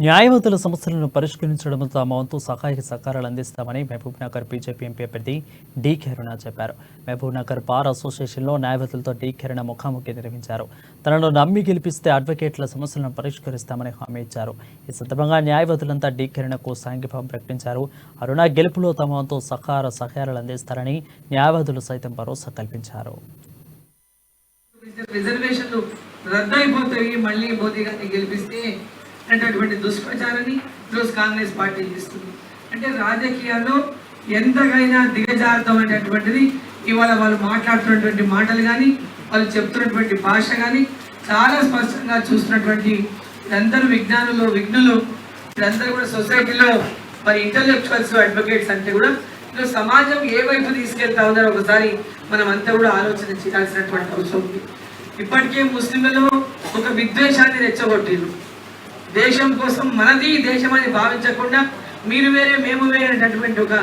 న్యాయవాదుల సమస్యలను పరిష్కరించడంతో తమ వంతు సహాయ సహకారాలు అందిస్తామని మహబూబ్నగర్ బీజేపీ ఎంపీ అభ్యర్థి డి కిరణ్ చెప్పారు. మహబూబ్నగర్ బార్ అసోసియేషన్లో న్యాయవాదులతో డి కిరణ్ ముఖాముఖి నిర్వహించారు. తనను నమ్మి గెలిపిస్తే అడ్వకేట్ల సమస్యలను పరిష్కరిస్తామని హామీ ఇచ్చారు. ఈ సందర్భంగా న్యాయవాదులంతా డి కిరణ్కు సాంఘీభావం ప్రకటించారు. అరుణ గెలుపులో తమ వంతు సహకారాలు అందిస్తారని న్యాయవాదులు సైతం భరోసా కల్పించారు. రిజర్వేషన్లు రద్దయిపోతాయి, మళ్ళీ మోదీ గారిని గెలిపిస్తే అనేటటువంటి దుష్ప్రచారాన్ని ఈరోజు కాంగ్రెస్ పార్టీ చేస్తుంది. అంటే రాజకీయాల్లో ఎంతకైనా దిగజారుతాం అనేటటువంటిది ఇవాళ వాళ్ళు మాట్లాడుతున్నటువంటి మాటలు కానీ, వాళ్ళు చెప్తున్నటువంటి భాష కానీ చాలా స్పష్టంగా చూస్తున్నటువంటి వీళ్ళందరూ విఘ్నులు వీళ్ళందరూ కూడా సొసైటీలో మరి ఇంటలెక్చువల్స్ అడ్వకేట్స్ అంటే కూడా ఈరోజు సమాజం ఏ వైపు తీసుకెళ్తా ఉన్నారో ఒకసారి మనం అంతా కూడా ఆలోచన చేయాల్సినటువంటి అవసరం ఉంది. ఇప్పటికే ముస్లింలలో ఒక విద్వేషాన్ని రెచ్చగొట్టిరు. దేశం కోసం మనది దేశం అని భావించకుండా మీరు వేరే మేము వేరే అనేటటువంటి ఒక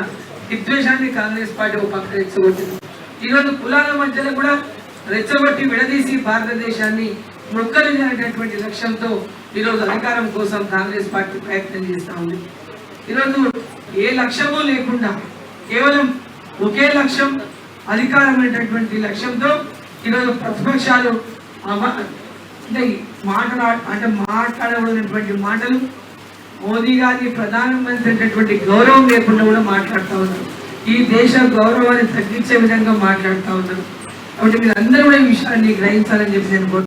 విద్వేషాన్ని కాంగ్రెస్ పార్టీ ఒక పక్క రెచ్చగొట్టింది. ఈరోజు కులాల మధ్యలో కూడా రెచ్చగొట్టి విడదీసి భారతదేశాన్ని ముక్కలు అనేటటువంటి లక్ష్యంతో ఈరోజు అధికారం కోసం కాంగ్రెస్ పార్టీ ప్రయత్నం చేస్తూ ఉంది. ఈరోజు ఏ లక్ష్యమూ లేకుండా కేవలం ఒకే లక్ష్యం, అధికారం అనేటటువంటి లక్ష్యంతో ఈరోజు ప్రతిపక్షాలు మాట్లాడబడినటువంటి మాటలు మోదీ గారి ప్రధానమంత్రి అనేటువంటి గౌరవం లేకుండా కూడా మాట్లాడుతూ ఉన్నారు. ఈ దేశ గౌరవాన్ని తగ్గించే విధంగా మాట్లాడుతూ ఉన్నారు. కాబట్టి మీరు అందరూ కూడా ఈ విషయాన్ని గ్రహించాలని చెప్పి నేను